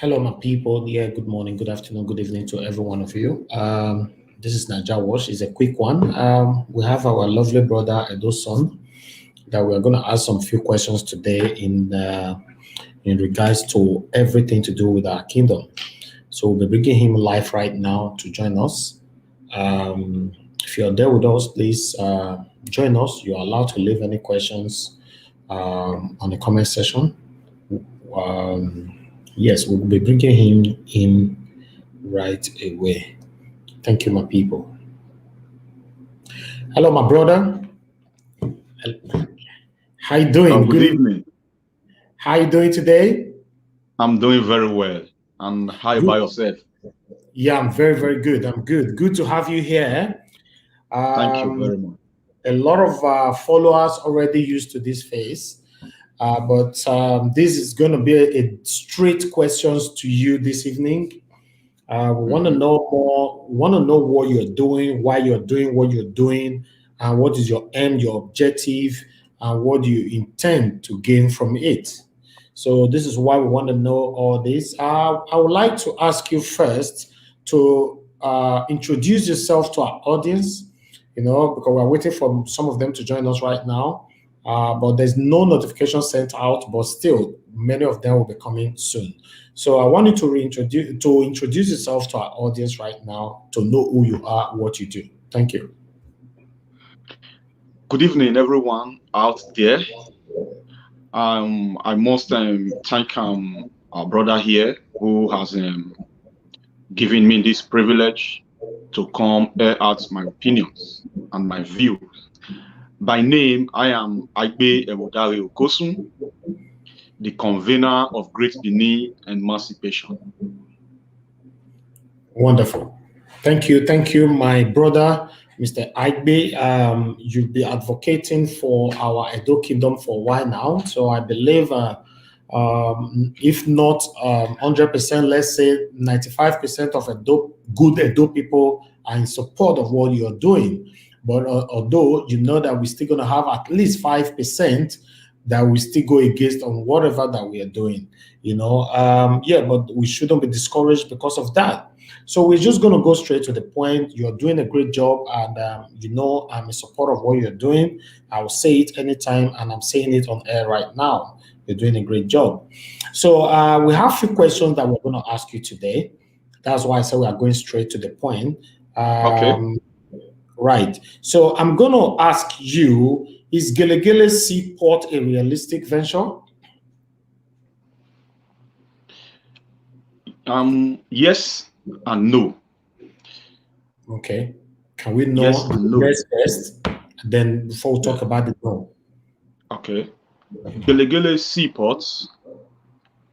Hello, my people. Yeah, good morning, good afternoon, good evening to every one of you. This is Naija Wash. It's a quick one. We have our lovely brother Edo's son that we're going to ask some few questions today in regards to everything to do with our kingdom. So we'll be bringing him live right now to join us. Um, if you're there with us, please join us. You're allowed to leave any questions on the comment section. Um, yes, we'll be bringing him in right away. Thank you, my people. Hello, my brother. How you doing? Good Good evening. evening. How you doing today? I'm doing very well. And how about Good. yourself? Yeah, I'm very, very good. I'm good. Good to have you here. Thank you Um, very much. a lot of followers already used to this face, but this is going to be a straight questions to you this evening. We want to Mhm. know more. We want to know what you're doing, why you're doing what you're doing, and what is your aim, your objective, and what do you intend to gain from it. So this is why we want to know all this. I would like to ask you first to introduce yourself to our audience. Because we're waiting for some of them to join us right now. But there's no notification sent out, but still, many of them will be coming soon. So I want you to introduce yourself to our audience right now to know who you are, what you do. Thank you. Good evening, everyone out there. I must thank our brother here who has given me this privilege to come air out my opinions and my views. By name, I am Agbe Emodari Okosun, the convener of Great Benin Emancipation. Wonderful. Thank you, my brother, Mr. Igbe. You've been advocating for our Edo Kingdom for a while now. So I believe, if not 100%, let's say 95% of good Edo people are in support of what you're doing. But although you know that we're still going to have at least 5% that we still go against on whatever that we are doing, yeah, but we shouldn't be discouraged because of that. So we're just going to go straight to the point. You're doing a great job, and I'm in support of what you're doing. I will say it anytime, and I'm saying it on air right now. You're doing a great job. So we have a few questions that we're going to ask you today. That's why I said we are going straight to the point. Okay. Right. So I'm going to ask you: is Gelegele Seaport a realistic venture? Yes and no. Okay. Can we Yes know the and no. yes first, then before we Yeah. talk about the no? Okay. Gelegele Seaports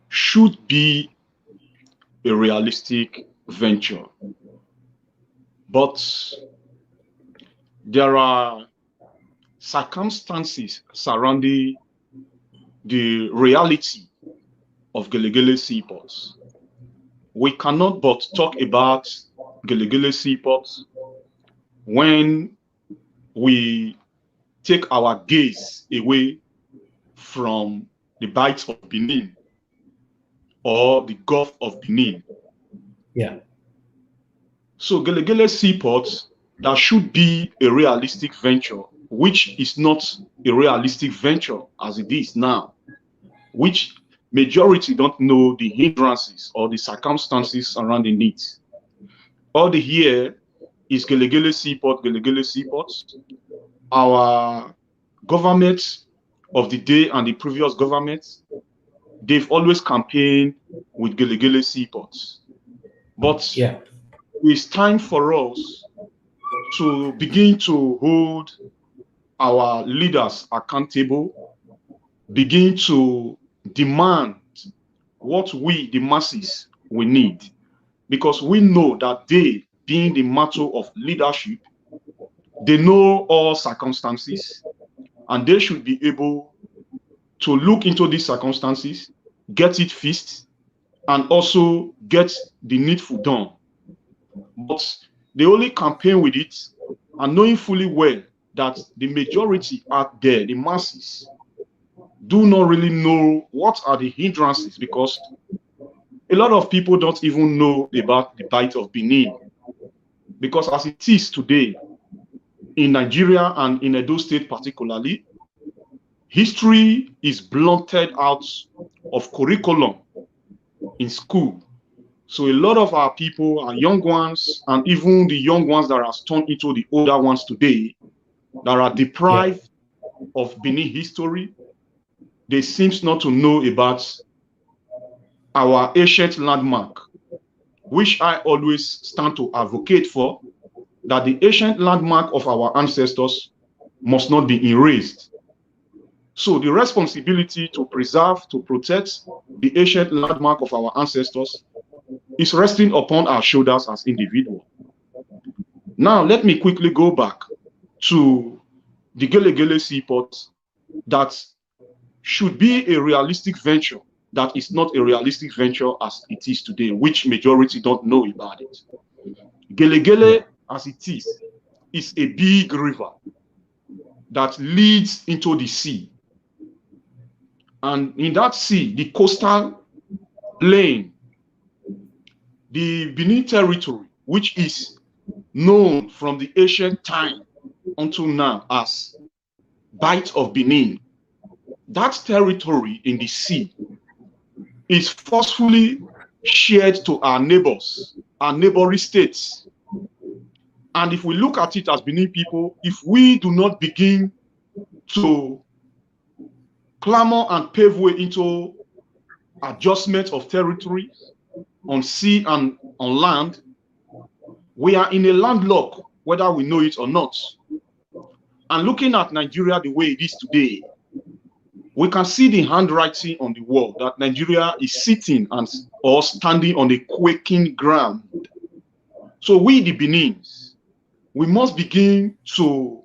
should be a realistic venture, but there are circumstances surrounding the reality of Gelegele Seaports. We cannot but talk about Gelegele Seaports when we take our gaze away from the Bight of Benin or the Gulf of Benin. Yeah. So Gelegele Seaports, that should be a realistic venture, which is not a realistic venture as it is now, which majority don't know the hindrances or the circumstances surrounding it. All they hear is Gelegele Seaport, Gelegele Seaports. Our government of the day and the previous governments, they've always campaigned with Gelegele Seaports. But Yeah. it's time for us to begin to hold our leaders accountable, begin to demand what we, the masses, we need. Because we know that they, being the matter of leadership, they know all circumstances and they should be able to look into these circumstances, get it fixed, and also get the needful done. But they only campaign with it and knowing fully well that the majority out there, the masses, do not really know what are the hindrances because a lot of people don't even know about the Bight of Benin, because as it is today in Nigeria and in Edo State particularly, history is blunted out of curriculum in school. So a lot of our people, our young ones, and even the young ones that are turned into the older ones today, that are deprived of Benin history, they seem not to know about our ancient landmark, which I always stand to advocate for, that the ancient landmark of our ancestors must not be erased. So the responsibility to preserve, to protect the ancient landmark of our ancestors is resting upon our shoulders as individuals. Now, let me quickly go back to the Gelegele Seaport that should be a realistic venture, that is not a realistic venture as it is today, which majority don't know about it. Gelegele, as it is a big river that leads into the sea. And in that sea, the coastal plain, the Benin territory, which is known from the ancient time until now as Bight of Benin, that territory in the sea is forcefully shared to our neighbors, our neighboring states. And if we look at it as Benin people, if we do not begin to clamor and pave way into adjustment of territory on sea and on land, we are in a landlock, whether we know it or not. And looking at Nigeria the way it is today, we can see the handwriting on the wall that Nigeria is sitting or standing on a quaking ground. So we, the Benins, we must begin to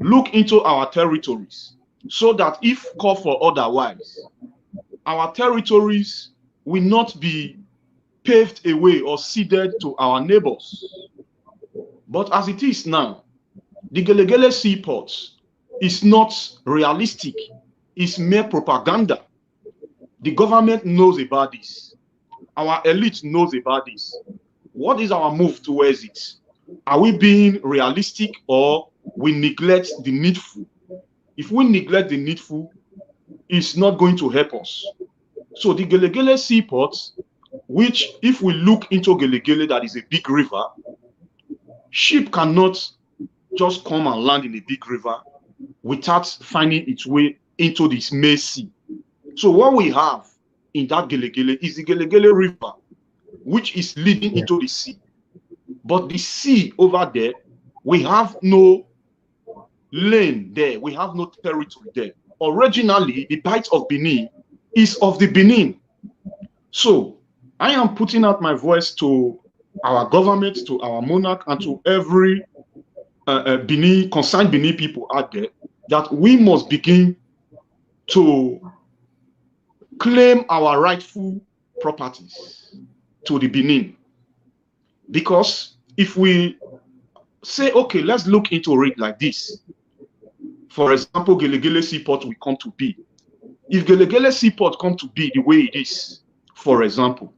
look into our territories so that if called for otherwise, our territories will not be paved away or ceded to our neighbors. But as it is now, the Gelegele Seaport is not realistic. It's mere propaganda. The government knows about this. Our elite knows about this. What is our move towards it? Are we being realistic or we neglect the needful? If we neglect the needful, it's not going to help us. So the Gelegele Seaport, which if we look into Gelegele, that is a big river, ship cannot just come and land in a big river without finding its way into this main sea. So what we have in that Gelegele is the Gelegele River, which is leading into the sea. But the sea over there, we have no lane there. We have no territory there. Originally, the Bight of Benin is of the Benin. So I am putting out my voice to our government, to our monarch, and to every Benin, concerned Benin people out there, that we must begin to claim our rightful properties to the Benin. Because if we say, okay, let's look into it like this. For example, Gelegele Seaport will come to be. If Gelegele Seaport come to be the way it is, for example,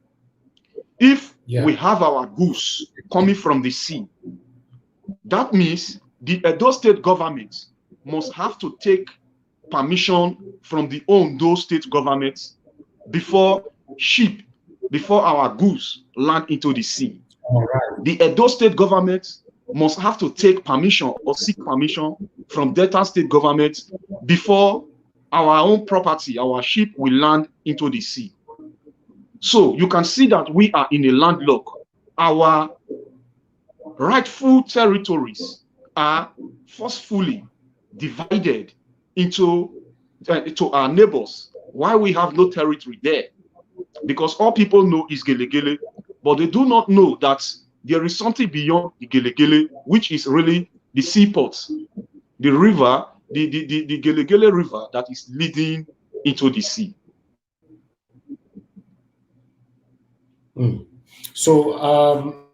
if we have our goods coming from the sea, that means the Edo State government must have to take permission from the Ondo State government before our goods land into the sea. Right. The Edo State government must have to take permission or seek permission from Delta State government before our own property, our ship will land into the sea. So you can see that we are in a landlock. Our rightful territories are forcefully divided into to our neighbors. Why we have no territory there? Because all people know is Gelegele, but they do not know that there is something beyond the Gelegele, which is really the seaport, the river, the Gelegele River that is leading into the sea. So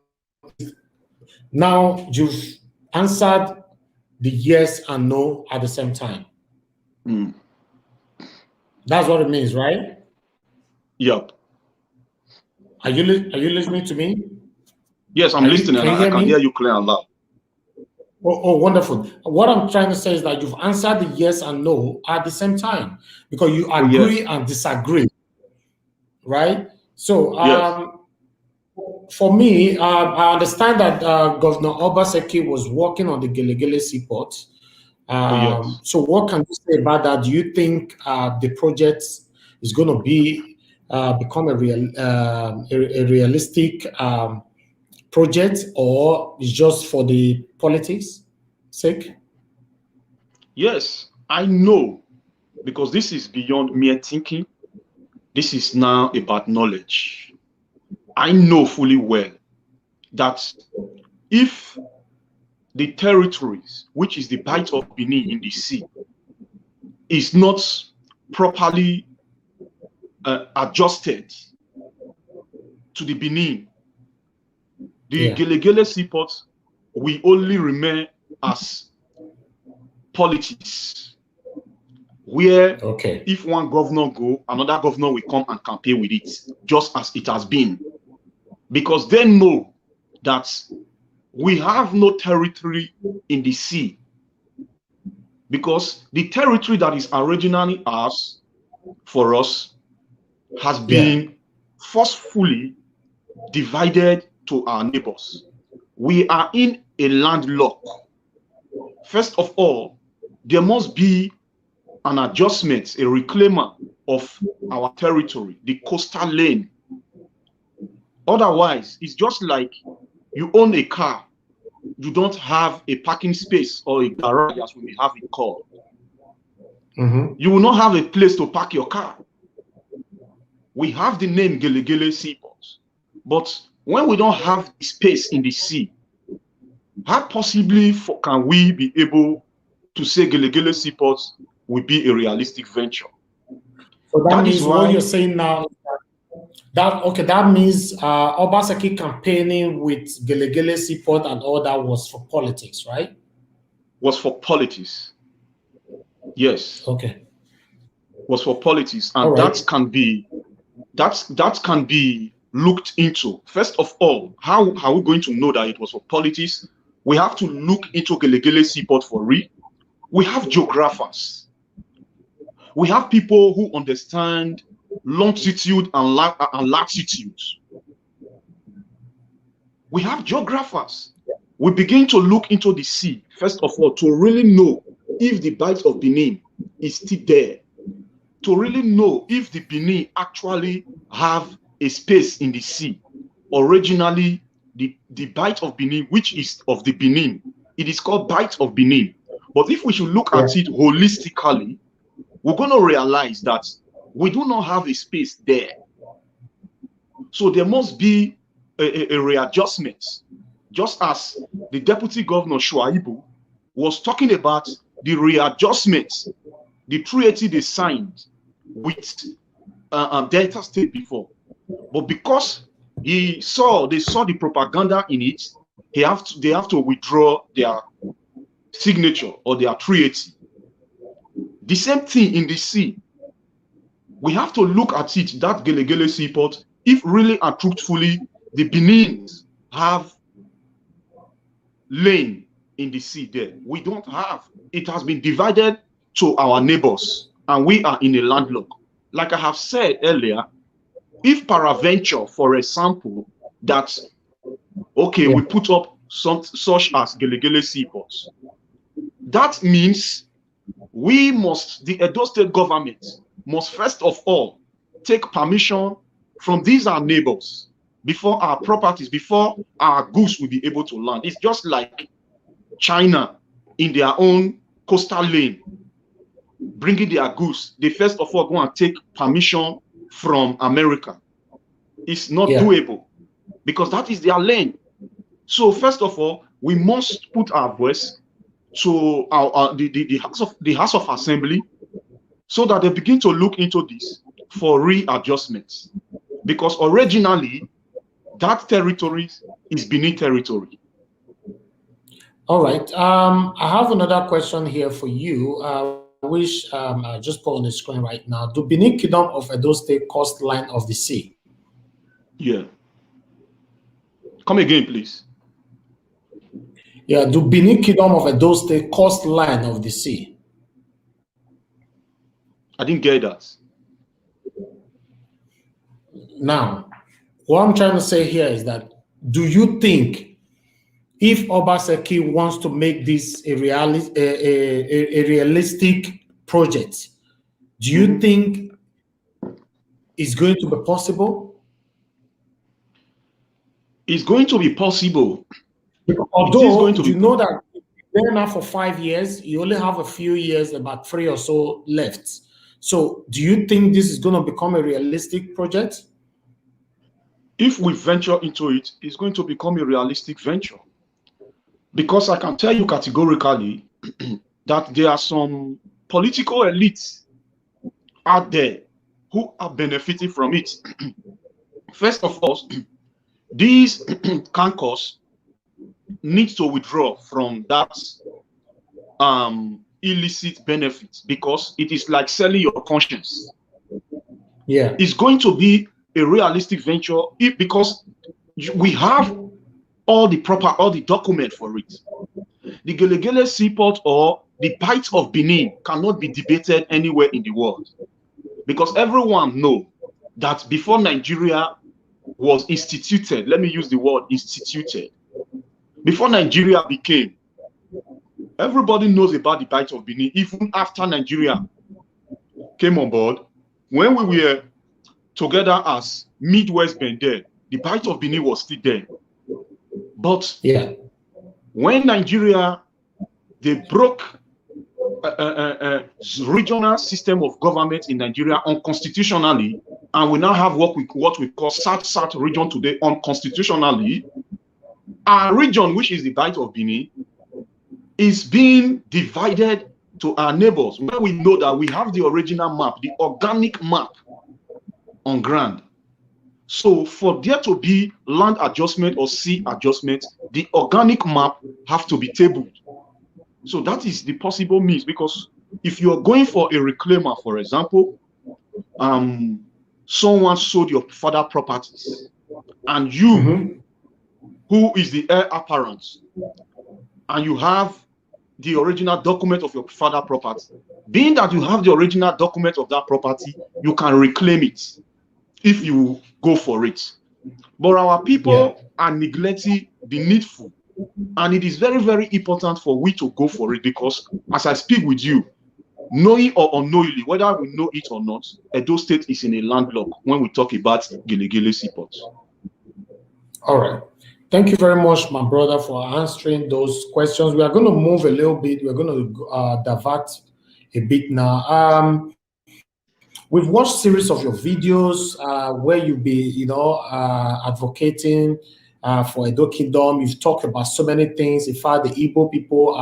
now you've answered the yes and no at the same time. That's what it means, right? Yep. Are you listening to me? Yes, I'm listening. Can you I hear can me? hear you clear and loud. Oh, wonderful. What I'm trying to say is that you've answered the yes and no at the same time because you Oh, agree yes. and disagree, right? So, Yes. for me, I understand that Governor Obaseki was working on the Gelegele Seaport. Oh, yes. So, what can you say about that? Do you think the project is going to be become a realistic project, or is just for the politics sake? Yes, I know, because this is beyond mere thinking. This is now about knowledge. I know fully well that if the territories, which is the Bight of Benin in the sea, is not properly adjusted to the Benin, the Yeah. Gelegele Seaport will only remain as politics, where Okay. if one governor go, another governor will come and campaign with it, just as it has been. Because they know that we have no territory in the sea. Because the territory that is originally ours for us has Yeah. been forcefully divided to our neighbors. We are in a landlock. First of all, there must be an adjustment, a reclaimer of our territory, the coastal lane. Otherwise, it's just like you own a car, you don't have a parking space or a garage, as we may have it called. Mm-hmm. You will not have a place to park your car. We have the name Gelegele Seaport, but when we don't have space in the sea, how possibly can we be able to say Gelegele Seaport will be a realistic venture? So that That is means what you're why, saying now, that means Obaseki campaigning with Gelegele Seaport and all that was for politics, right? was for politics. Yes, Okay. was for politics, All and right. that can be looked into. First of all, how are we going to know that it was for politics? We have to look into Gelegele Seaport for real. We have geographers. We have people who understand longitude and latitude. We have geographers. We begin to look into the sea, first of all, to really know if the Bight of Benin is still there, to really know if the Benin actually have a space in the sea. Originally, the Bight of Benin, which is of the Benin, it is called Bight of Benin. But if we should look Yeah. at it holistically, we're going to realize that we do not have a space there. So there must be a readjustment, just as the Deputy Governor Shuaibu was talking about the readjustment, the treaty they signed with Delta State before. But because they saw the propaganda in it, they have to withdraw their signature or their treaty. The same thing in the sea. We have to look at it, that Gelegele Seaport, if really and truthfully the Benins have lane in the sea there. We don't have. It has been divided to our neighbors, and we are in a landlock. Like I have said earlier, if peradventure, for example, that, okay, Yeah. we put up some such as Gelegele Seaports, that means the Edo State government must first of all take permission from these our neighbors before our properties, before our goods will be able to land. It's just like China in their own coastal lane, bringing their goods. They first of all go and take permission from America. It's not Yeah. doable because that is their lane. So first of all, we must put our voice to the House of Assembly, so that they begin to look into this for readjustments. Because originally, that territory is Benin territory. All right. I have another question here for you, which I just put on the screen right now. Do Benin Kingdom of Edo State coastline of the sea? Yeah. Come again, please. Yeah, the Benin Kingdom of Edo State coastline of the sea. I didn't get that. Now, what I'm trying to say here is that, do you think if Obaseki wants to make this a realistic project, do you think it's going to be possible? It's going to be possible. Although you know that you've been there for 5 years, you only have a few years, about 3 or so left. So do you think this is going to become a realistic project? If we venture into it, it's going to become a realistic venture. Because I can tell you categorically that there are some political elites out there who are benefiting from it. First of all, these cancers need to withdraw from that illicit benefit, because it is like selling your conscience. Yeah. It's going to be a realistic venture because we have all the document for it. The Gelegele Seaport or the Bight of Benin cannot be debated anywhere in the world, because everyone knows that before Nigeria was instituted, let me use the word instituted, before Nigeria became, everybody knows about the Bight of Benin. Even after Nigeria came on board, when we were together as Midwest Bendel, the Bight of Benin was still there. But yeah, when Nigeria, they broke regional system of government in Nigeria unconstitutionally, and we now have what we call South region today unconstitutionally. Our region, which is the Bight of Benin, is being divided to our neighbors, where we know that we have the original map, the organic map on ground. So for there to be land adjustment or sea adjustment, the organic map have to be tabled. So that is the possible means, because if you're going for a reclaimer, for example, someone sold your father properties, and you, who is the heir apparent, and you have the original document of your father property, being that you have the original document of that property, you can reclaim it if you go for it. But our people are neglecting the needful. And it is very, very important for we to go for it, because as I speak with you, knowing or unknowingly, whether we know it or not, Edo State is in a landlock when we talk about Gelegele Seaport. All right. Thank you very much, my brother, for answering those questions. We are going to move a little bit. We're going to divert a bit now. We've watched series of your videos where you be, advocating for Edo Kingdom. You've talked about so many things. In fact, the Igbo people,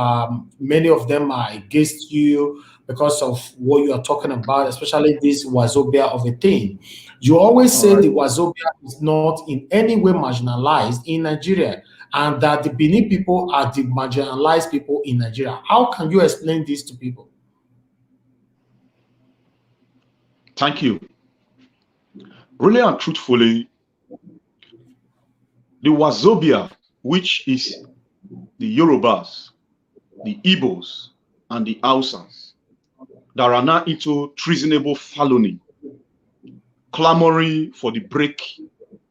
many of them are against you because of what you are talking about, especially this Wazobia of a thing. You always say the Wazobia is not in any way marginalized in Nigeria, and that the Benin people are the marginalized people in Nigeria. How can you explain this to people? Thank you. Really and truthfully, the Wazobia, which is the Yorubas, the Igbos, and the Hausas, that are now into treasonable felony, clamoring for the break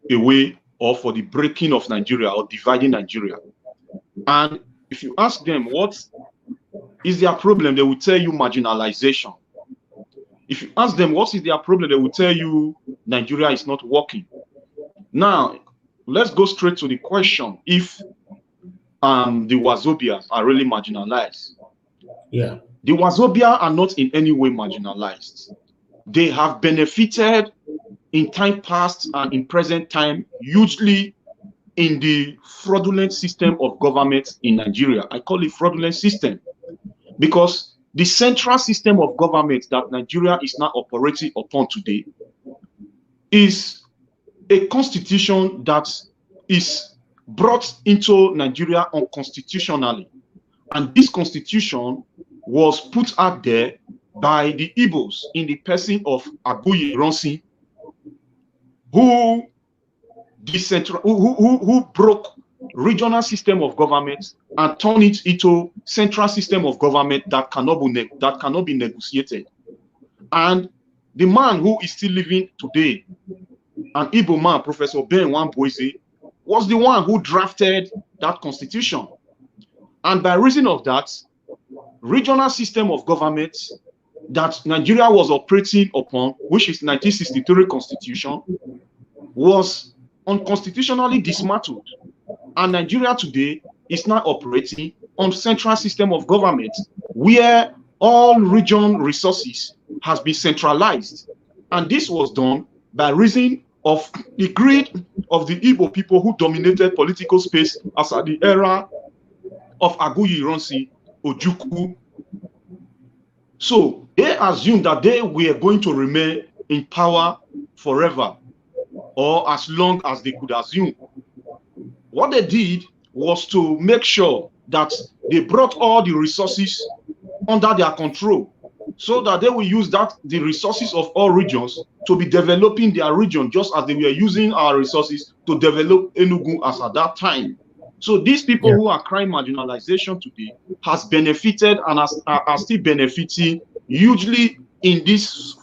away or for the breaking of Nigeria or dividing Nigeria. And if you ask them what is their problem, they will tell you marginalization. If you ask them what is their problem, they will tell you Nigeria is not working. Now, let's go straight to the question if the Wazobias are really marginalized. Yeah. The Wazobia are not in any way marginalized. They have benefited in time past and in present time hugely in the fraudulent system of government in Nigeria. I call it fraudulent system because the central system of government that Nigeria is now operating upon today is a constitution that is brought into Nigeria unconstitutionally. And this constitution was put out there by the Igbos in the person of Aguiyi Ironsi, who who broke regional system of government and turned it into central system of government that cannot be negotiated. And the man who is still living today, an Igbo man, Professor Ben Wambueze, was the one who drafted that constitution. And by reason of that, regional system of government that Nigeria was operating upon, which is 1963 constitution, was unconstitutionally dismantled. And Nigeria today is now operating on central system of government where all region resources has been centralized. And this was done by reason of the greed of the Igbo people who dominated political space as at the era of Aguiyi Ironsi, Ojukwu. So they assumed that they were going to remain in power forever, or as long as they could assume. What they did was to make sure that they brought all the resources under their control, so that they will use the resources of all regions to be developing their region, just as they were using our resources to develop Enugu as at that time. So these people who are crying marginalization today has benefited and are still benefiting hugely in this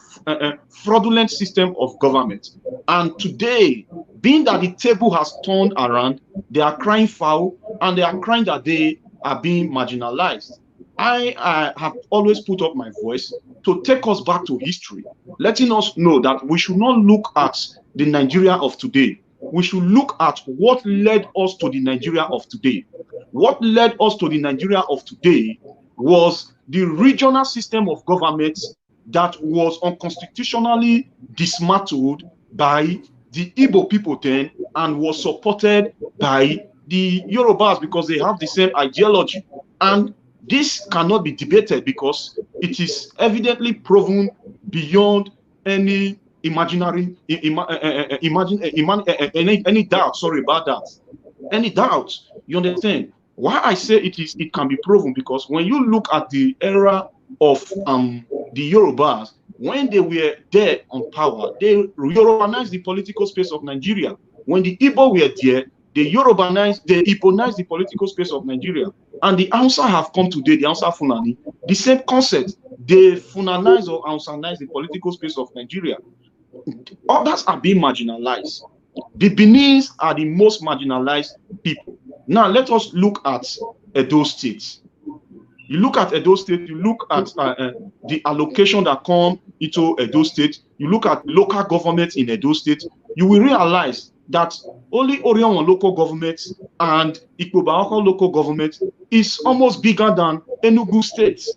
fraudulent system of government. And today, being that the table has turned around, they are crying foul and they are crying that they are being marginalized. I have always put up my voice to take us back to history, letting us know that we should not look at the Nigeria of today. We should look at what led us to the Nigeria of today. What led us to the Nigeria of today was the regional system of government that was unconstitutionally dismantled by the Igbo people then and was supported by the Yorubas because they have the same ideology. And this cannot be debated because it is evidently proven beyond any imaginary any doubt. Sorry about that. Any doubt. You understand? Why I say it can be proven, because when you look at the era of the Yorubas, when they were there on power, they Yorubanized the political space of Nigeria. When the Igbo were there, they Igbo-nized the political space of Nigeria. And the Hausa have come today, the Hausa Fulani, the same concept. They Fulanize or Hausanize the political space of Nigeria. Others are being marginalized. The Benin's are the most marginalized people. Now, let us look at Edo State. You look at Edo State, you look at the allocation that come into Edo State, you look at local government in Edo State, you will realize that only Orion local government and Ikpoba local government is almost bigger than Enugu State.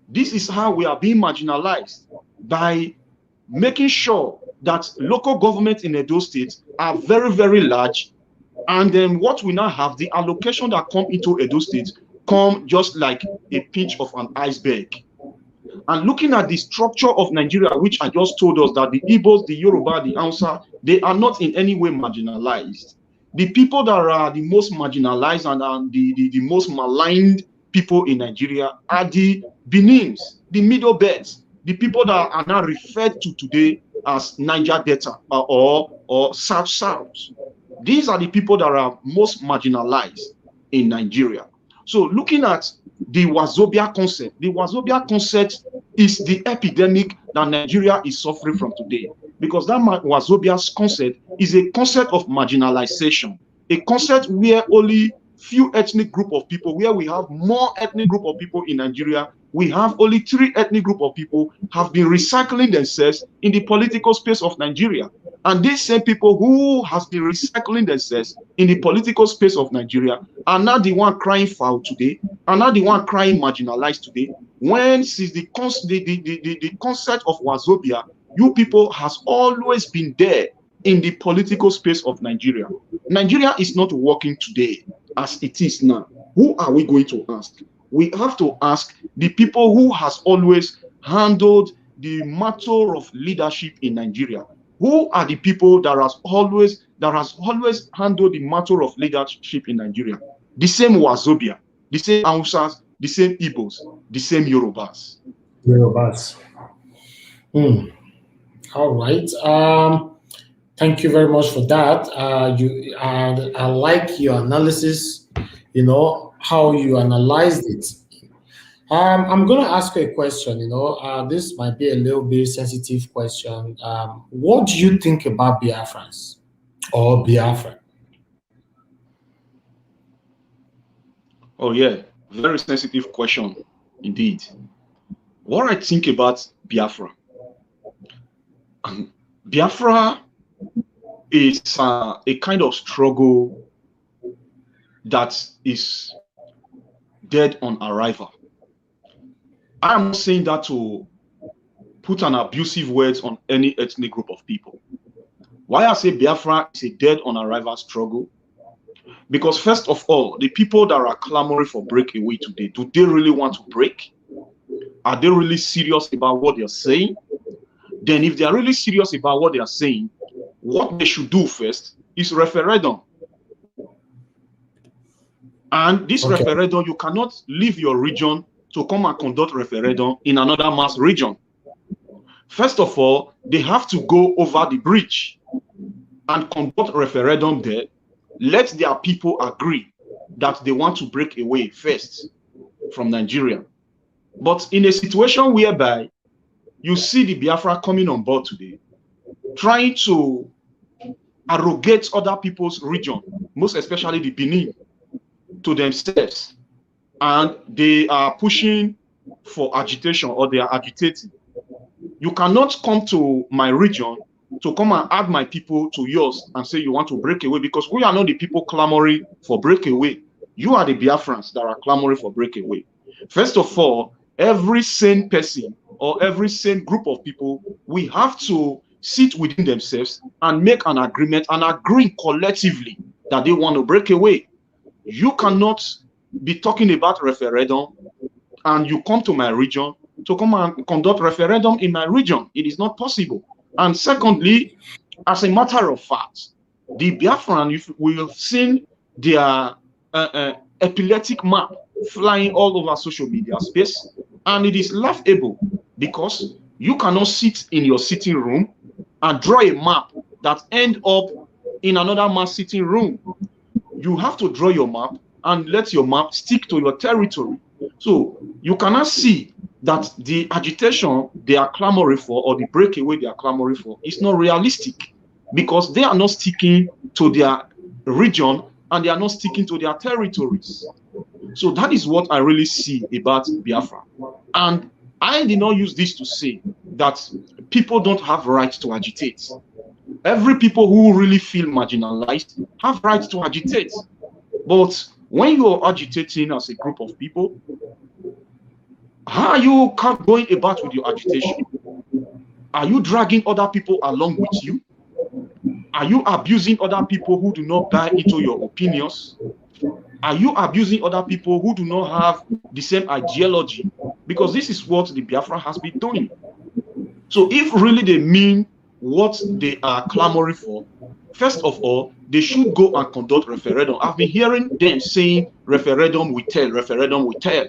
This is how we are being marginalized, by making sure that local government in Edo State are very, very large. And then what we now have, the allocation that come into Edo State come just like a pinch of an iceberg. And looking at the structure of Nigeria, which I just told us that the Igbos, the Yoruba, the Hausa, they are not in any way marginalized. The people that are the most marginalized and are the most maligned people in Nigeria are the Benins, the Middle Belts, the people that are now referred to today as Niger Delta or South. These are the people that are most marginalized in Nigeria. So looking at the Wazobia concept is the epidemic that Nigeria is suffering from today, because that Wazobia concept is a concept of marginalization, a concept where only few ethnic group of people, where we have more ethnic group of people in Nigeria, we have only 3 ethnic group of people have been recycling themselves in the political space of Nigeria. And these same people who has been recycling themselves in the political space of Nigeria are not the one crying foul today, are not the one crying marginalized today, when since the concept of Wazobia, you people has always been there in the political space of Nigeria. Nigeria is not working today as it is now. Who are we going to ask? We have to ask the people who has always handled the matter of leadership in Nigeria. Who are the people that has always handled the matter of leadership in Nigeria? The same Wazobia, the same Hausas, the same Igbos, the same Yorubas. All right. Thank you very much for that. I like your analysis. You know how you analyzed it. I'm going to ask you a question. This might be a little bit sensitive question. What do you think about Biafrans or Biafra? Oh yeah, very sensitive question indeed. What I think about Biafra. Biafra is a kind of struggle that is dead on arrival. I'm not saying that to put an abusive words on any ethnic group of people. Why I say Biafra is a dead on arrival struggle? Because first of all, the people that are clamoring for breakaway today, do they really want to break? Are they really serious about what they're saying? Then if they are really serious about what they are saying, what they should do first is referendum. And this referendum, you cannot leave your region to come and conduct referendum in another mass region. First of all, they have to go over the bridge and conduct referendum there. Let their people agree that they want to break away first from Nigeria. But in a situation whereby you see the Biafra coming on board today, trying to arrogate other people's region, most especially the Benin, to themselves, and they are pushing for agitation, or they are agitating. You cannot come to my region to come and add my people to yours and say you want to break away, because we are not the people clamoring for breakaway. You are the Biafrans that are clamoring for breakaway. First of all, every sane person or every sane group of people, we have to sit within themselves and make an agreement and agree collectively that they want to break away. You cannot be talking about referendum and you come to my region to come and conduct referendum in my region. It is not possible. And secondly, as a matter of fact, the Biafran, we have seen their epileptic map flying all over social media space, and it is laughable because you cannot sit in your sitting room and draw a map that end up in another man's sitting room. You have to draw your map and let your map stick to your territory. So you cannot see that the agitation they are clamoring for, or the breakaway they are clamoring for, is not realistic, because they are not sticking to their region and they are not sticking to their territories. So that is what I really see about Biafra. And I did not use this to say that people don't have rights to agitate. Every people who really feel marginalized have rights to agitate. But when you are agitating as a group of people, how are you going about with your agitation? Are you dragging other people along with you? Are you abusing other people who do not buy into your opinions? Are you abusing other people who do not have the same ideology? Because this is what the Biafra has been doing. So if really they mean what they are clamoring for, first of all, they should go and conduct referendum. I've been hearing them saying referendum we tell, referendum we tell.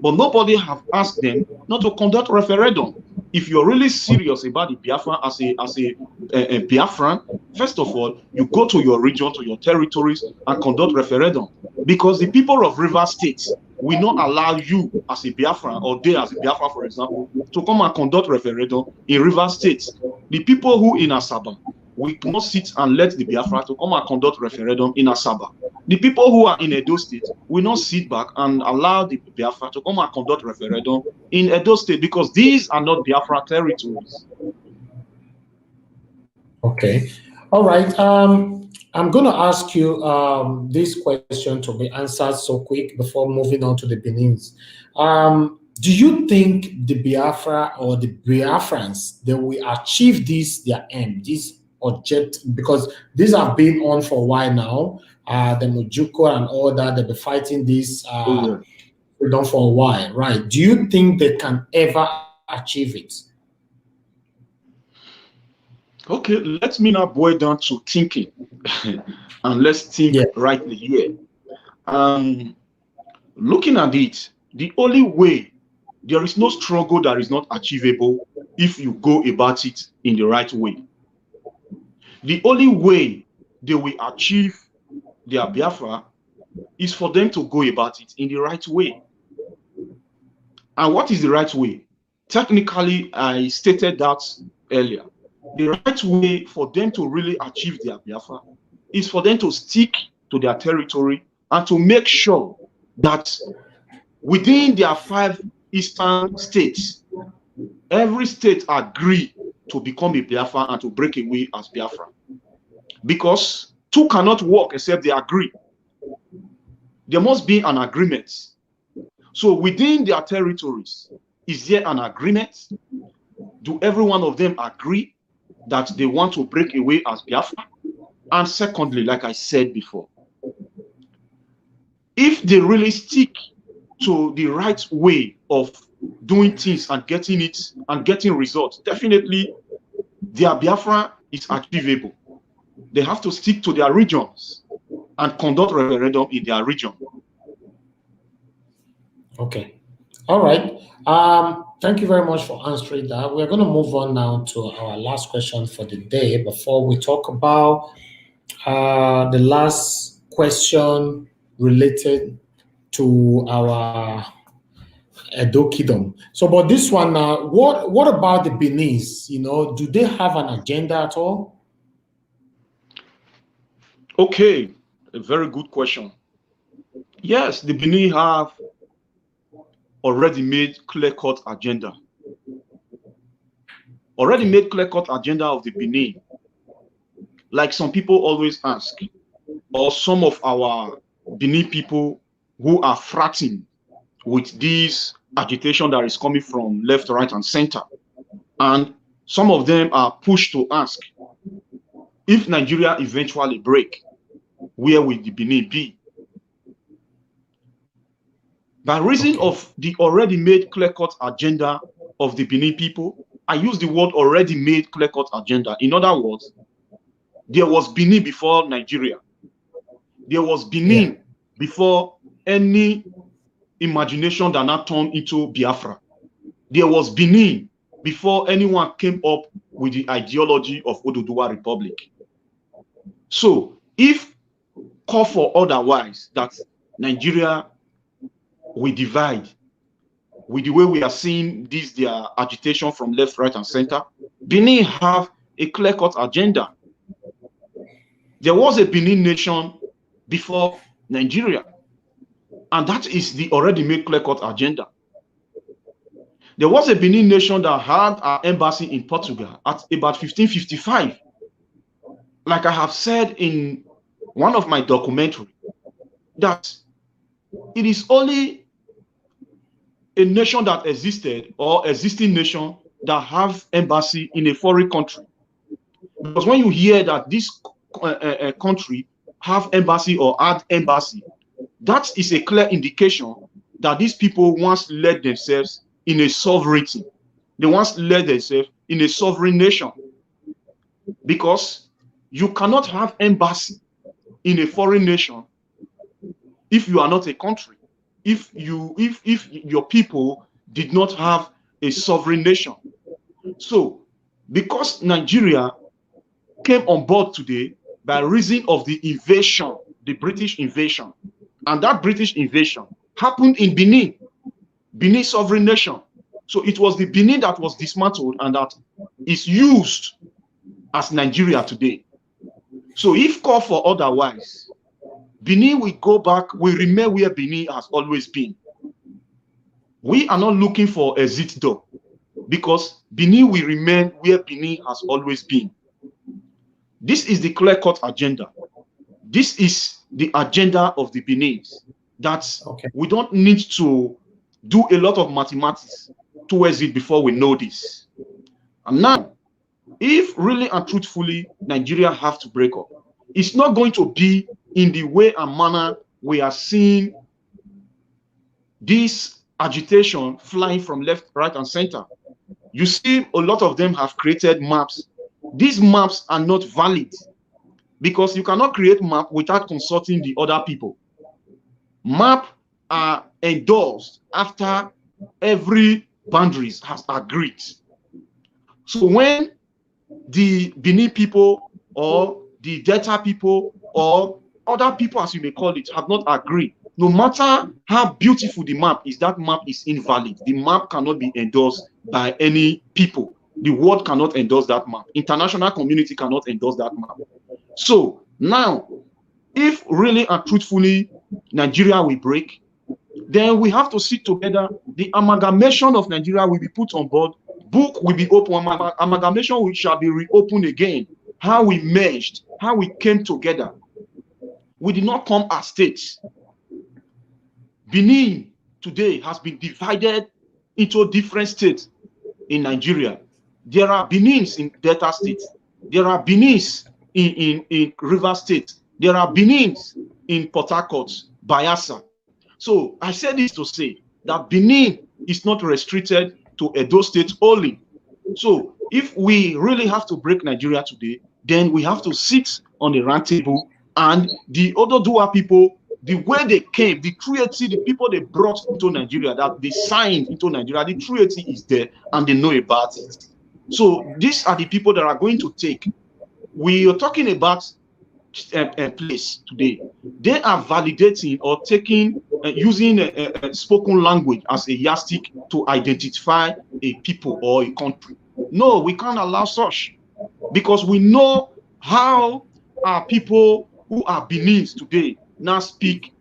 But nobody have asked them not to conduct referendum. If you're really serious about the Biafra as a Biafran, first of all, you go to your region, to your territories, and conduct referendum. Because the people of River State will not allow you as a Biafran, or they as a Biafra, for example, to come and conduct referendum in River State. The people who in Asaba, we cannot sit and let the Biafra to come and conduct referendum in Asaba. The people who are in Edo State will not sit back and allow the Biafra to come and conduct referendum in Edo State, because these are not Biafra territories. Okay. All right. I'm going to ask you this question to be answered so quick before moving on to the Benins. Do you think the Biafra or the Biafrans, they will achieve their aim, this objective? Because these have been on for a while now. The Mujuko and all that, they've been fighting this freedom for a while, right? Do you think they can ever achieve it? Okay, let me now boil down to thinking. And let's think rightly here. Looking at it, the only way, there is no struggle that is not achievable if you go about it in the right way. The only way they will achieve their Biafra is for them to go about it in the right way. And what is the right way? Technically, I stated that earlier. The right way for them to really achieve their Biafra is for them to stick to their territory and to make sure that within their 5 eastern states, every state agree to become a Biafra and to break away as Biafra. Because two cannot work except they agree. There must be an agreement. So within their territories, is there an agreement? Do every one of them agree that they want to break away as Biafra? And secondly, like I said before, if they really stick to the right way of doing things and getting it and getting results, definitely their Biafra is achievable. They have to stick to their regions and conduct referendum in their region. Okay. All right. Thank you very much for answering that. We're going to move on now to our last question for the day before we talk about the last question related to our Edo Kingdom. So, but this one, what about the Benin's? You know, do they have an agenda at all? Okay, a very good question. Yes, the Benin have already made clear-cut agenda. Already made clear-cut agenda of the Benin. Like some people always ask, or some of our Benin people who are fratting with this agitation that is coming from left, right, and center. And some of them are pushed to ask, if Nigeria eventually break, where will the Benin be? By reason of the already made clear-cut agenda of the Benin people, I use the word already made clear-cut agenda. In other words, there was Benin before Nigeria. There was Benin before any imagination that now turned into Biafra. There was Benin before anyone came up with the ideology of Oduduwa Republic. So if call for otherwise, that Nigeria will divide with the way we are seeing this, their agitation from left, right, and center, Benin have a clear-cut agenda. There was a Benin nation before Nigeria, and that is the already made clear-cut agenda. There was a Benin nation that had an embassy in Portugal at about 1555. Like I have said in one of my documentaries, that it is only a nation that existed or existing nation that have embassy in a foreign country. Because when you hear that this country have embassy or had embassy, that is a clear indication that these people once led themselves in a sovereignty. They once led themselves in a sovereign nation. Because you cannot have embassy in a foreign nation if you are not a country. If your people did not have a sovereign nation. So, because Nigeria came on board today by reason of the invasion, the British invasion, and that British invasion happened in Benin, Benin sovereign nation. So it was the Benin that was dismantled and that is used as Nigeria today. So if called for otherwise, Benin will go back, will remain where Benin has always been. We are not looking for a exit door because Benin will remain where Benin has always been. This is the clear-cut agenda. This is the agenda of the Benin, that we don't need to do a lot of mathematics towards it before we know this. And now, if really and truthfully Nigeria have to break up, it's not going to be in the way and manner we are seeing this agitation flying from left, right, and center. You see, a lot of them have created maps. These maps are not valid because you cannot create map without consulting the other people. Map are endorsed after every boundaries has agreed. So when the Benin people or the Delta people, or other people, as you may call it, have not agreed. No matter how beautiful the map is, that map is invalid. The map cannot be endorsed by any people. The world cannot endorse that map. International community cannot endorse that map. So now, if really and truthfully Nigeria will break, then we have to sit together. The amalgamation of Nigeria will be put on board. Book will be open. Amalgamation shall be reopened again. How we merged, how we came together. We did not come as states. Benin today has been divided into different states in Nigeria. There are Benins in Delta State. There are Benins in River State. There are Benins in Port Harcourt, Bayelsa. So I said this to say that Benin is not restricted to Edo State only. So if we really have to break Nigeria today, then we have to sit on a round table, and the Ododuwa people, the way they came, the treaty, the people they brought into Nigeria, that they signed into Nigeria, the treaty is there and they know about it. So these are the people that are going to take. We are talking about a place today. They are validating or taking, using a spoken language as a yardstick to identify a people or a country. No, we can't allow such, because we know how our people who are Benins today now speak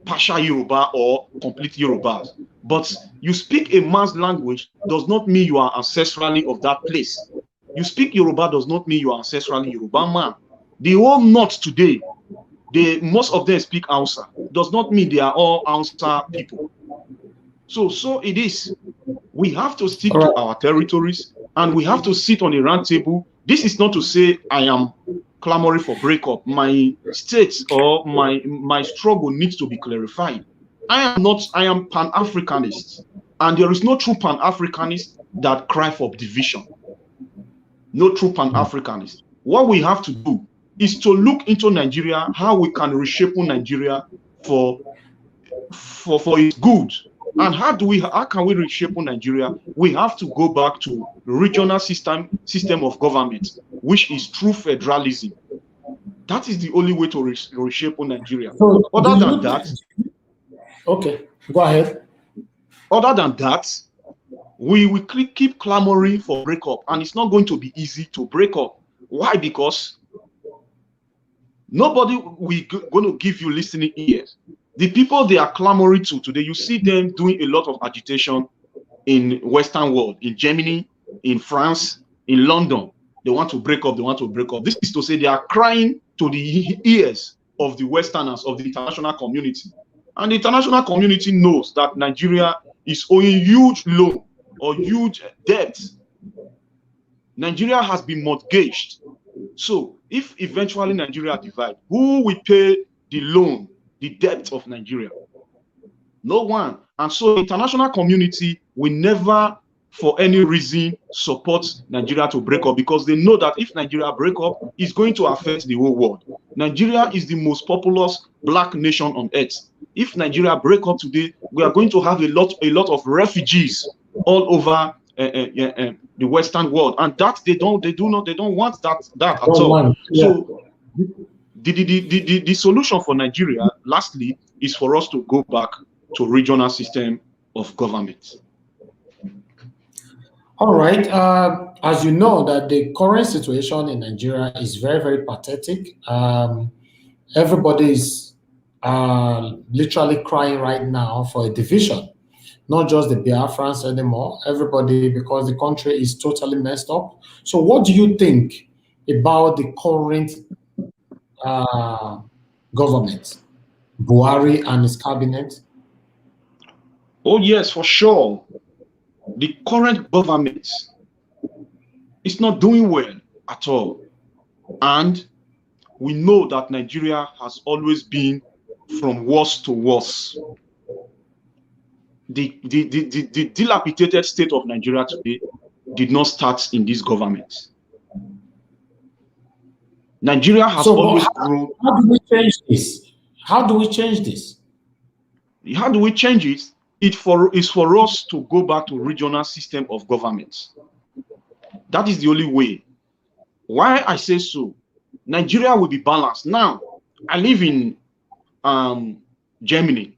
partial Yoruba or complete Yorubas. But you speak a man's language does not mean you are ancestrally of that place. You speak Yoruba does not mean you are ancestrally Yoruba man. The whole North today, most of them speak Hausa. Does not mean they are all Hausa people. So it is. We have to stick to our territories, and we have to sit on a round table. This is not to say I am clamoring for breakup. My state or my struggle needs to be clarified. I am Pan-Africanist, and there is no true Pan-Africanist that cry for division. No true Pan-Africanist. What we have to do is to look into Nigeria, how we can reshape Nigeria for its good. And how can we reshape Nigeria? We have to go back to regional system of government, which is true federalism. That is the only way to reshape Nigeria. So other than that, okay, go ahead. Other than that, we will keep clamoring for breakup, and it's not going to be easy to break up. Why? Because nobody will going to give you listening ears. The people they are clamoring to today, you see them doing a lot of agitation in Western world, in Germany, in France, in London. They want to break up. They want to break up. This is to say they are crying to the ears of the Westerners, of the international community. And the international community knows that Nigeria is owing huge loan or huge debt. Nigeria has been mortgaged. So if eventually Nigeria divides, who will pay the loan, the debt of Nigeria? No one. And so the international community will never, for any reason, support Nigeria to break up, because they know that if Nigeria break up, it's going to affect the whole world. Nigeria is the most populous black nation on earth. If Nigeria break up today, we are going to have a lot of refugees all over the Western world, and that they don't want that at all. Yeah. So the solution for Nigeria, lastly, is for us to go back to regional system of government. All right. As you know, that the current situation in Nigeria is very, very pathetic. Everybody is literally crying right now for a division, not just the Biafrans anymore. Everybody, because the country is totally messed up. So what do you think about the current government, Buhari and his cabinet? Oh yes, for sure. The current government is not doing well at all. And we know that Nigeria has always been from worse to worse. The dilapidated state of Nigeria today did not start in this government. Nigeria has always grown. How do we change this? How do we change this? How do we change it? It's for us to go back to regional system of government. That is the only way. Why I say so? Nigeria will be balanced. Now, I live in Germany.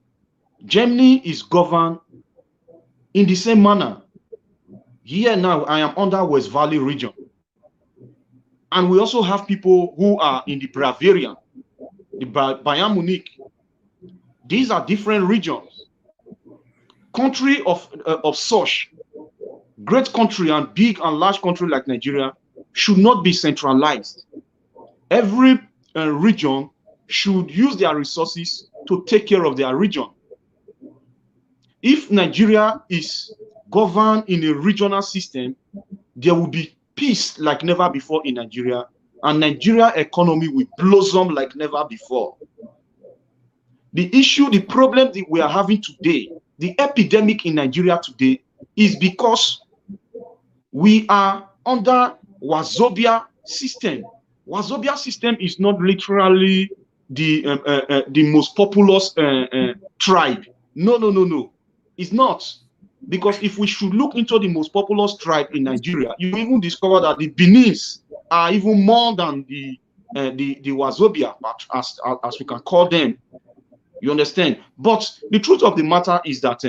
Germany is governed in the same manner. Here now, I am under West Valley region. And we also have people who are in the Bavarian, the Bayern Munich. These are different regions. Country of such great country and big and large country like Nigeria should not be centralized. Every region should use their resources to take care of their region. If Nigeria is governed in a regional system, there will be peace like never before in Nigeria, and Nigeria economy will blossom like never before. The issue, the problem that we are having today, the epidemic in Nigeria today, is because we are under Wazobia system. Wazobia system is not literally the most populous tribe. No. It's not. Because if we should look into the most populous tribe in Nigeria, you even discover that the Benins are even more than the Wazobia, as we can call them. You understand? But the truth of the matter is that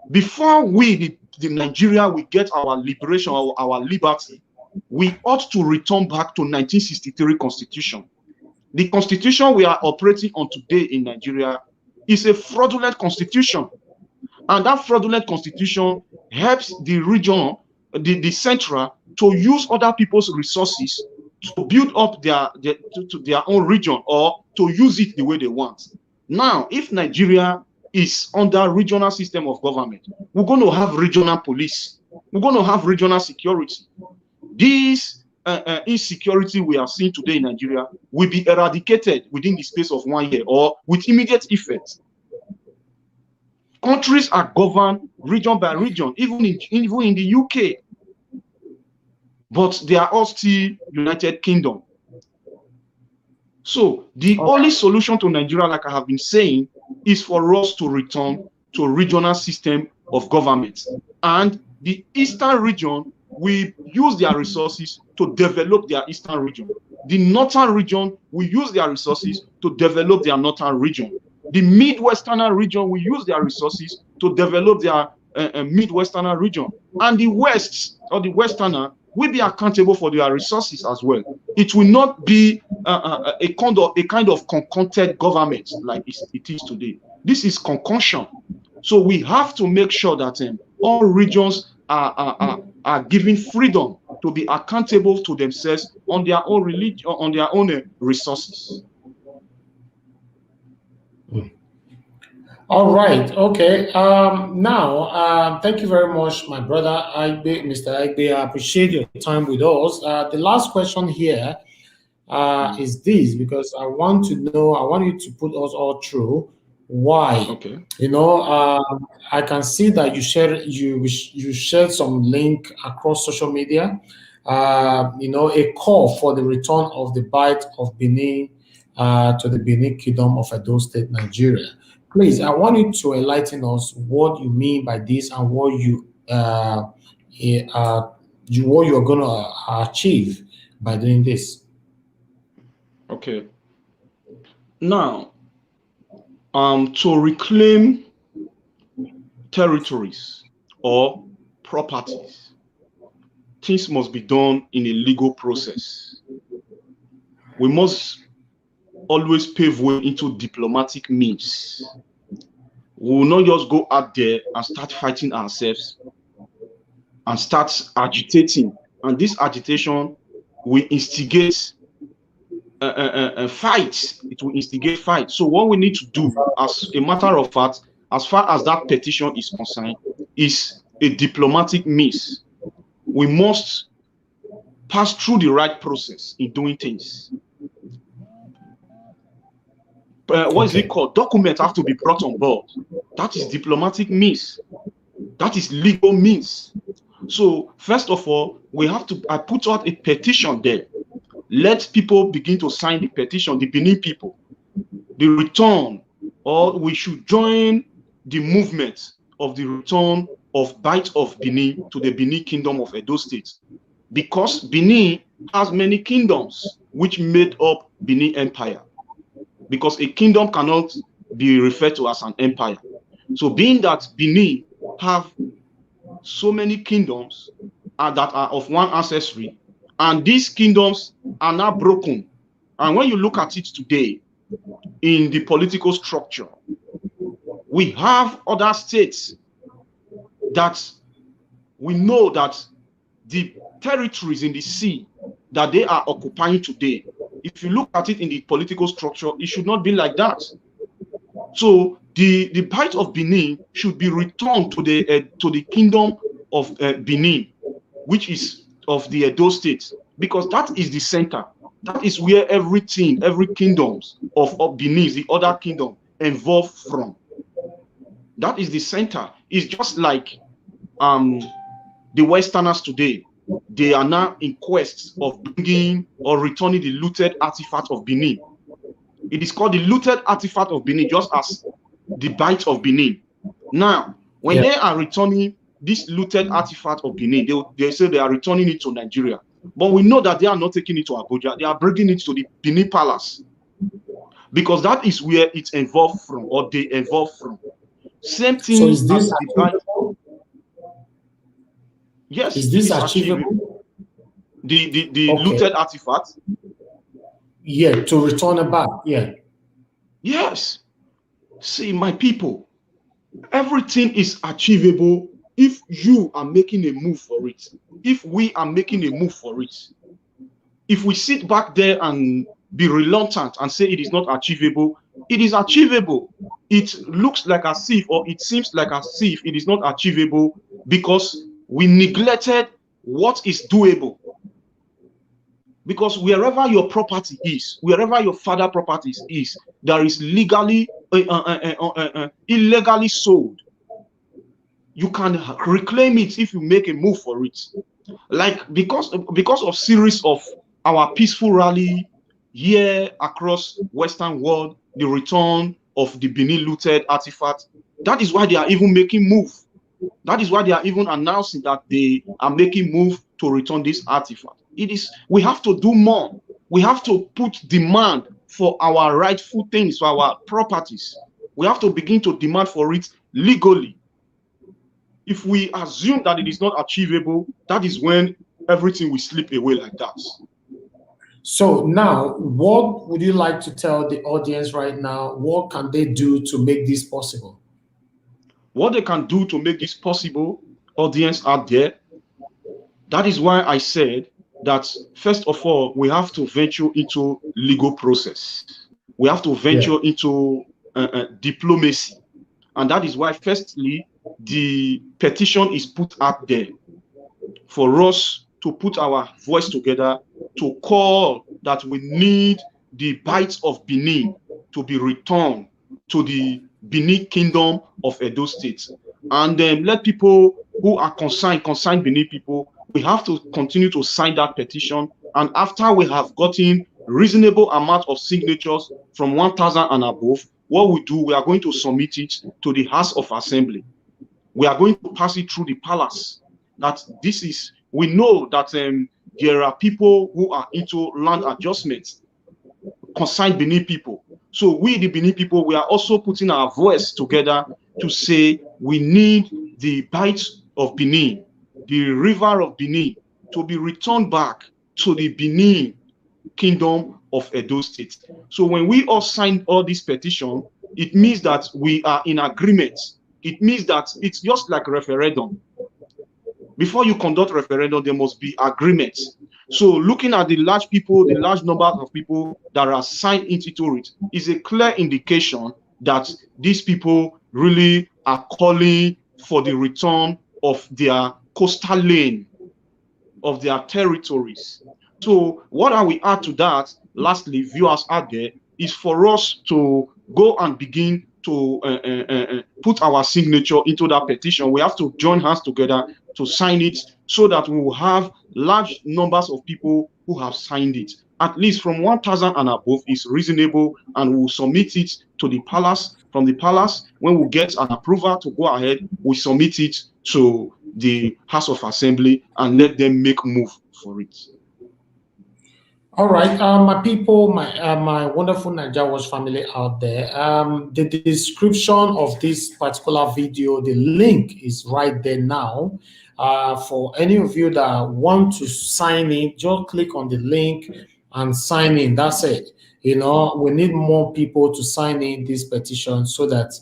before we, the Nigeria, we get our liberation or our liberty, we ought to return back to 1963 Constitution. The Constitution we are operating on today in Nigeria is a fraudulent Constitution. And that fraudulent Constitution helps the region, the central, to use other people's resources to build up their own region or to use it the way they want. Now, if Nigeria is under regional system of government, we're going to have regional police. We're going to have regional security. This insecurity we are seeing today in Nigeria will be eradicated within the space of 1 year or with immediate effect. Countries are governed region by region, even in the UK. But they are all still United Kingdom. So the only solution to Nigeria, like I have been saying, is for us to return to a regional system of government. And the Eastern region will use their resources to develop their Eastern region. The Northern region will use their resources to develop their Northern region. The Midwesterner region will use their resources to develop their Midwesterner region. And the West, or the Westerner, will be accountable for their resources as well. It will not be a kind of concocted government like it is today. This is concoction. So we have to make sure that all regions are given freedom to be accountable to themselves on their own religion, on their own resources. All right. Okay. Now, thank you very much, my brother Igbe, Mr. Igbe. I appreciate your time with us. The last question here is this, because I want to know, I want you to put us all through why. Okay. You know, I can see that you shared some link across social media. You know, a call for the return of the Bight of Benin to the Benin Kingdom of Edo State, Nigeria. Please, I want you to enlighten us what you mean by this and what what you're going to achieve by doing this. Okay. Now, to reclaim territories or properties, things must be done in a legal process. We must always pave way into diplomatic means. We will not just go out there and start fighting ourselves and start agitating. And this agitation will instigate fights. It will instigate fights. So what we need to do, as a matter of fact, as far as that petition is concerned, is a diplomatic means. We must pass through the right process in doing things. What is it called? Documents have to be brought on board. That is diplomatic means. That is legal means. So first of all, I put out a petition there. Let people begin to sign the petition, the Benin people. The return, or we should join the movement of the return of Bight of Benin to the Benin Kingdom of Edo State. Because Benin has many kingdoms which made up Benin Empire, because a kingdom cannot be referred to as an empire. So being that Benin have so many kingdoms that are of one ancestry, and these kingdoms are now broken. And when you look at it today in the political structure, we have other states that we know that the territories in the sea that they are occupying today, if you look at it in the political structure, it should not be like that. So the Bight of Benin should be returned to the kingdom of Benin, which is of the Edo state, because that is the center. That is where everything, every kingdom of Benin, the other kingdom, evolved from. That is the center. It's just like the Westerners today. They are now in quest of bringing or returning the looted artifact of Benin. It is called the looted artifact of Benin, just as the Bight of Benin. Now, when they are returning this looted artifact of Benin, they say they are returning it to Nigeria. But we know that they are not taking it to Abuja. They are bringing it to the Benin Palace, because that is where it evolved from, or they evolved from. Same thing. So is this achievable? Yes, is this achievable? The looted artifact? Yeah, to return it back. Yeah. Yes. See, my people, everything is achievable if you are making a move for it. If we are making a move for it. If we sit back there and be reluctant and say it is not achievable, it is achievable. It looks like as if, or it seems like as if it is not achievable because we neglected what is doable. Because wherever your property is, wherever your father properties is, there is illegally sold. You can reclaim it if you make a move for it. Like because of series of our peaceful rally here across Western world, the return of the Benin looted artifact. That is why they are even making move. That is why they are even announcing that they are making move to return this artifact. We have to do more. We have to put demand for our rightful things, for our properties. We have to begin to demand for it legally. If we assume that it is not achievable, that is when everything will slip away like that. So now, what would you like to tell the audience right now? What can they do to make this possible? What they can do to make this possible, audience out there, that is why I said that first of all, we have to venture into legal process. We have to venture into diplomacy. And that is why, firstly, the petition is put out there for us to put our voice together to call that we need the Bight of Benin to be returned to the Benin Kingdom of Edo State. And then let people who are concerned Benin people, we have to continue to sign that petition. And after we have gotten reasonable amount of signatures from 1,000 and above, what we do, we are going to submit it to the House of Assembly. We are going to pass it through the palace. We know that there are people who are into land adjustments, concerned Benin people. So we, the Benin people, we are also putting our voice together to say we need the Bight of Benin, the river of Benin, to be returned back to the Benin Kingdom of Edo State. So when we all sign all this petition, it means that we are in agreement. It means that it's just like a referendum. Before you conduct referendum, there must be agreement. So looking at the large numbers of people that are signed into it is a clear indication that these people really are calling for the return of their coastal lane, of their territories. So what I will add to that, lastly, viewers out there, is for us to go and begin to put our signature into that petition. We have to join hands together to sign it so that we will have large numbers of people who have signed it. At least from 1,000 and above is reasonable, and we'll submit it to the palace. From the palace, when we get an approval to go ahead, we submit it to the House of Assembly and let them make move for it. All right, my people, my wonderful Naija Watch family out there. The description of this particular video, the link is right there now. For any of you that want to sign in, just click on the link and sign in. That's it. You know, we need more people to sign in this petition so that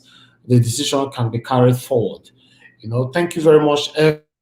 the decision can be carried forward. You know, thank you very much,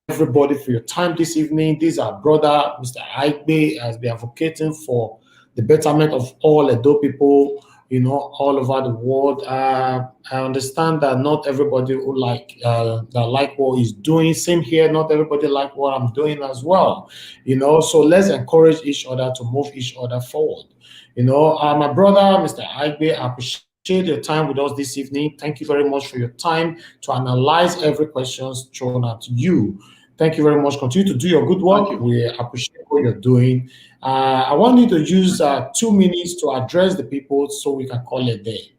everybody, for your time this evening. This is our brother, Mr. Aigbe, has been advocating for the betterment of all Edo people, you know, all over the world. I understand that not everybody who like what he's doing. Same here, not everybody like what I'm doing as well. You know, so let's encourage each other to move each other forward. You know, my brother, Mr. Aigbe, I appreciate your time with us this evening. Thank you very much for your time to analyze every question thrown at you. Thank you very much. Continue to do your good work. We appreciate what you're doing. I want you to use 2 minutes to address the people so we can call it a day.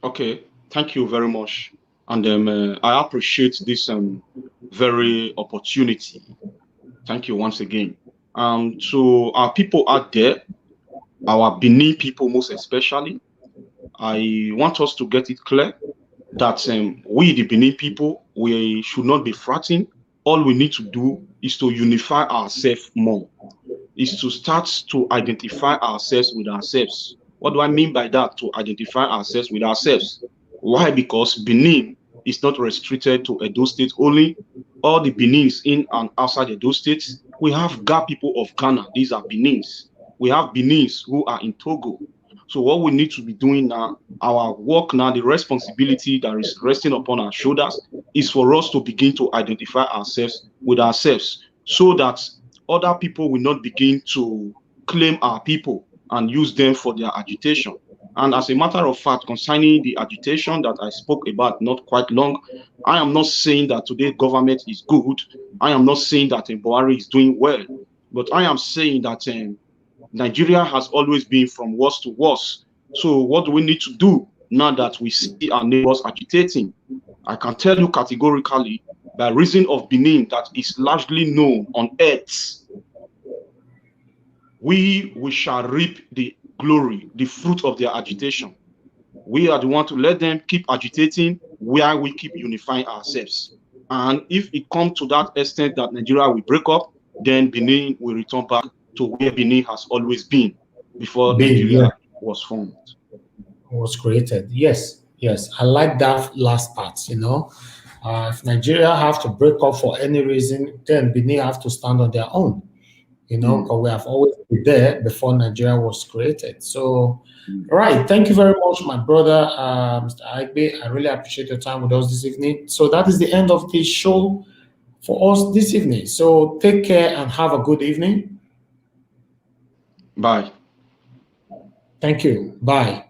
Okay, thank you very much. And I appreciate this very opportunity. Thank you once again. To our people out there, our Benin people most especially, I want us to get it clear that we, the Benin people, we should not be frightened. All we need to do is to unify ourselves more, is to start to identify ourselves with ourselves. What do I mean by that? To identify ourselves with ourselves. Why? Because Benin is not restricted to Edo State only. All the Benins in and outside Edo State, we have Ga people of Ghana. These are Benins. We have Benins who are in Togo. So what we need to be doing now, our work now, the responsibility that is resting upon our shoulders is for us to begin to identify ourselves with ourselves so that other people will not begin to claim our people and use them for their agitation. And as a matter of fact, concerning the agitation that I spoke about not quite long, I am not saying that today's government is good. I am not saying that Buhari is doing well. But I am saying that Nigeria has always been from worse to worse. So what do we need to do now that we see our neighbors agitating? I can tell you categorically, by reason of Benin that is largely known on earth, we shall reap the glory, the fruit of their agitation. We are the one to let them keep agitating while we keep unifying ourselves. And if it comes to that extent that Nigeria will break up, then Benin will return back to where Benin has always been before Nigeria was formed. Was created. Yes, yes. I like that last part, you know. If Nigeria have to break up for any reason, then Benin have to stand on their own, you know, because we have always been there before Nigeria was created. So, right. Thank you very much, my brother, Mr. Aigbe. I really appreciate your time with us this evening. So that is the end of the show for us this evening. So take care and have a good evening. Bye. Thank you. Bye.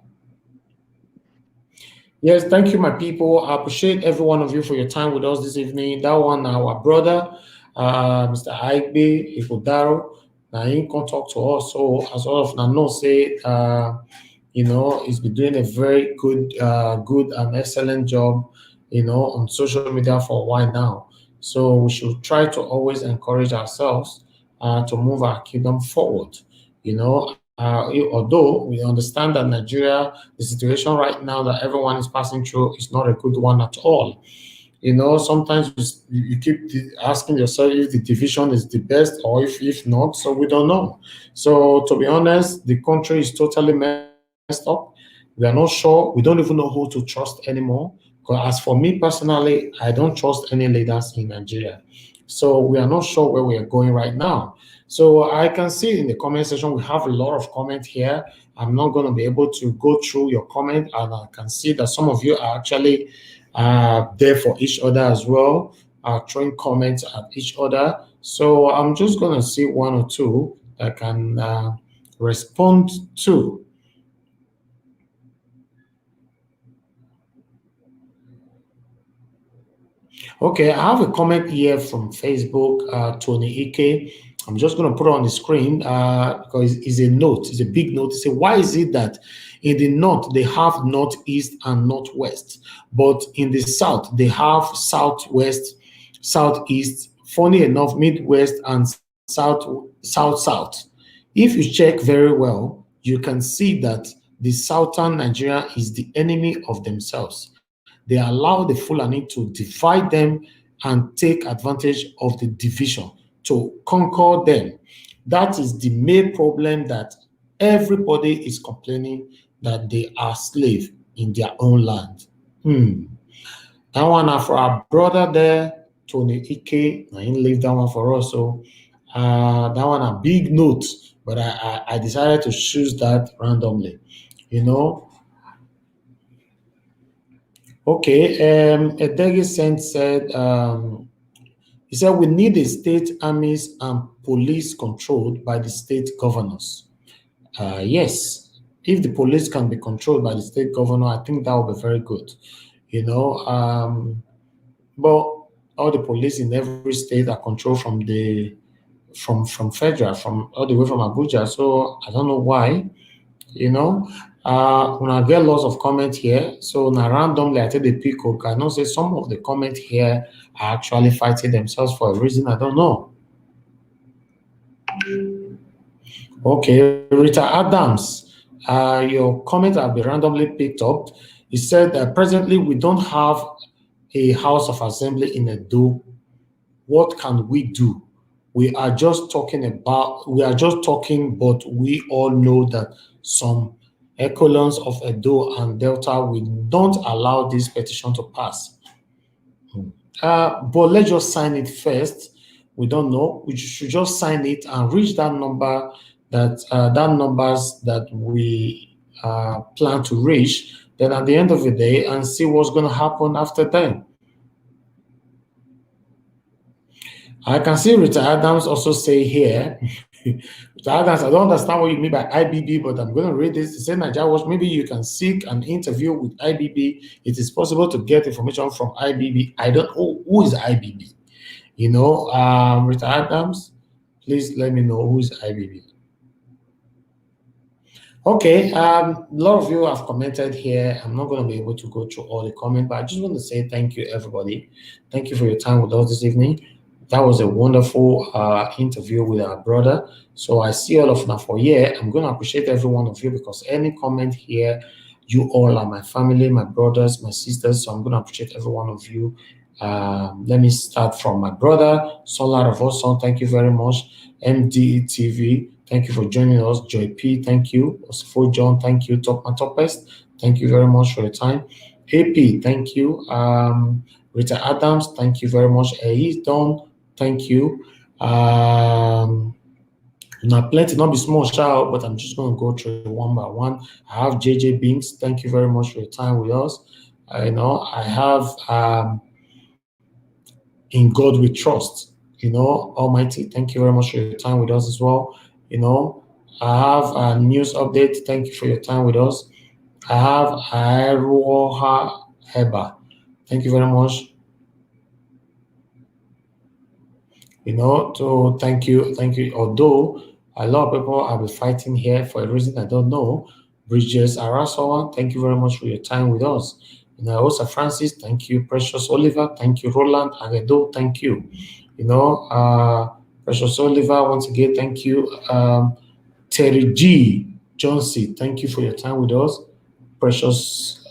Yes, thank you, my people. I appreciate every one of you for your time with us this evening. That one, our brother, Mr. Aigbe Ikodaro, now he can talk to us. So as all of know, say, you know, he's been doing a very good and excellent job, you know, on social media for a while now. So we should try to always encourage ourselves to move our kingdom forward, you know. Although we understand that Nigeria, the situation right now that everyone is passing through is not a good one at all. You know, sometimes you keep asking yourself if the division is the best or if not, so we don't know. So to be honest, the country is totally messed up. We are not sure. We don't even know who to trust anymore. Because as for me personally, I don't trust any leaders in Nigeria. So we are not sure where we are going right now. So I can see in the comment section, we have a lot of comment here. I'm not going to be able to go through your comment, and I can see that some of you are actually there for each other as well, throwing comments at each other. So I'm just going to see one or two that I can respond to. Okay, I have a comment here from Facebook, Tony Ike. I'm just going to put it on the screen because it's a note. It's a big note. It says, why is it that in the north they have northeast and northwest, but in the south they have southwest, southeast, funny enough, midwest and south? If you check very well, you can see that the southern Nigeria is the enemy of themselves. They allow the Fulani to divide them and take advantage of the division to conquer them. That is the main problem, that everybody is complaining that they are slaves in their own land. That one for our brother there, Tony Ike. I didn't leave that one for us. So that one a big note, but I decided to choose that randomly. You know. Okay. Edegi Sent said he said we need a state armies and police controlled by the state governors. Yes, if the police can be controlled by the state governor, I think that would be very good. You know, but all the police in every state are controlled from federal, from all the way from Abuja. So I don't know why. You know, when I get lots of comments here, so now randomly I take the pick. I know say some of the comments here are actually fighting themselves for a reason I don't know. Okay, Rita Adams, your comment have been randomly picked up. You said that presently we don't have a House of Assembly in Edo. What can we do? We are just talking, but we all know that some echelons of Edo and Delta will not allow this petition to pass. But let's just sign it first. We don't know. We should just sign it and reach that number, that numbers that we plan to reach. Then at the end of the day, and see what's going to happen after that. I can see Rita Adams also say here, Rita Adams, I don't understand what you mean by IBB, but I'm going to read this. It said, Naija Watch, maybe you can seek an interview with IBB. It is possible to get information from IBB. I don't know who is IBB. You know, Rita Adams, please let me know who is IBB. Okay, a lot of you have commented here. I'm not going to be able to go through all the comments, but I just want to say thank you, everybody. Thank you for your time with us this evening. That was a wonderful interview with our brother. So I see all of now for here. I'm going to appreciate every one of you, because any comment here, you all are my family, my brothers, my sisters. So I'm going to appreciate every one of you. Let me start from my brother, Solar of Awesome. Thank you very much. MDTV, thank you for joining us. Joy P, thank you. Osifo John, thank you. Top my topest, thank you very much for your time. AP, thank you. Rita Adams, thank you very much. He's done. Thank you. Now, plenty, not be small shout, but I'm just going to go through one by one. I have JJ Binks. Thank you very much for your time with us. I have In God We Trust. Almighty, thank you very much for your time with us as well. I have a news update. Thank you for your time with us. I have Aeroha Heba. Thank you very much. So thank you. Although a lot of people have been fighting here for a reason I don't know. Bridges Arasawa, thank you very much for your time with us. Also Francis, thank you. Precious Oliver, thank you. Roland Agedo, thank you. Precious Oliver, once again, thank you. Terry G. Johnson, thank you for your time with us. Precious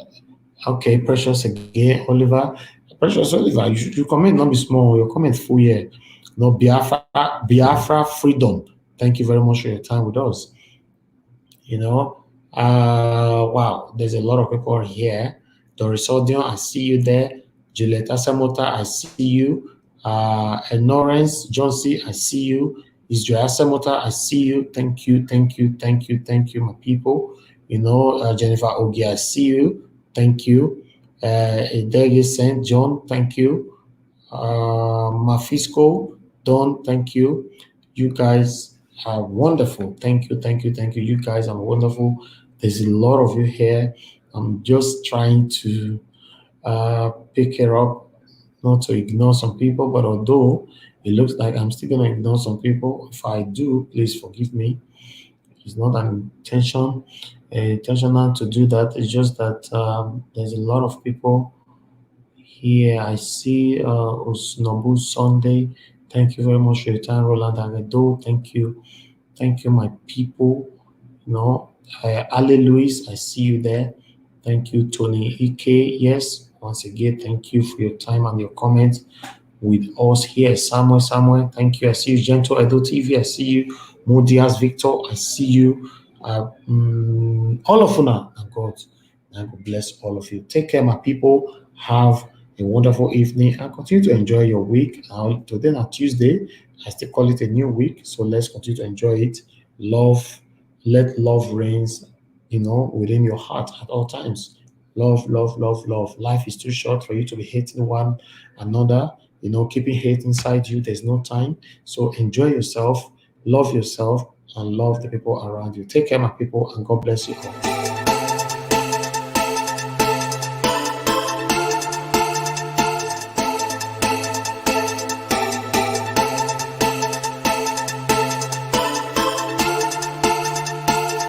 again, Oliver. Precious Oliver, you comment not be small, your comment full here. Biafra Freedom. Thank you very much for your time with us. Wow, there's a lot of people here. Doris Odion, I see you there. Juliet Asamota, I see you. Lawrence Johnson, I see you. Israel Asamota, I see you. Thank you, my people. Jennifer Ogi, I see you. Thank you. Dege St. John, thank you. Mafisco, Don, thank you. You guys are wonderful. Thank you. You guys are wonderful. There's a lot of you here. I'm just trying to pick it up, not to ignore some people, but although it looks like I'm still going to ignore some people, if I do, please forgive me. It's not an intentional to do that. It's just that there's a lot of people here. I see Osnobu Sunday. Thank you very much for your time, Roland Agedo. Thank you. Thank you, my people. You know, Ale Louis, I see you there. Thank you, Tony Ike. Yes, once again, thank you for your time and your comments with us here. Samuel, thank you. I see you, Gentle Edo TV. I see you, Modias Victor. I see you. All of you now. And God bless all of you. Take care, my people. Have a wonderful evening and continue to enjoy your week. Today, not Tuesday, I still call it a new week. So let's continue to enjoy it. Love, let love reigns, within your heart at all times. Love, love, love, love. Life is too short for you to be hating one another, keeping hate inside you. There's no time. So enjoy yourself, love yourself, and love the people around you. Take care, my people, and God bless you all.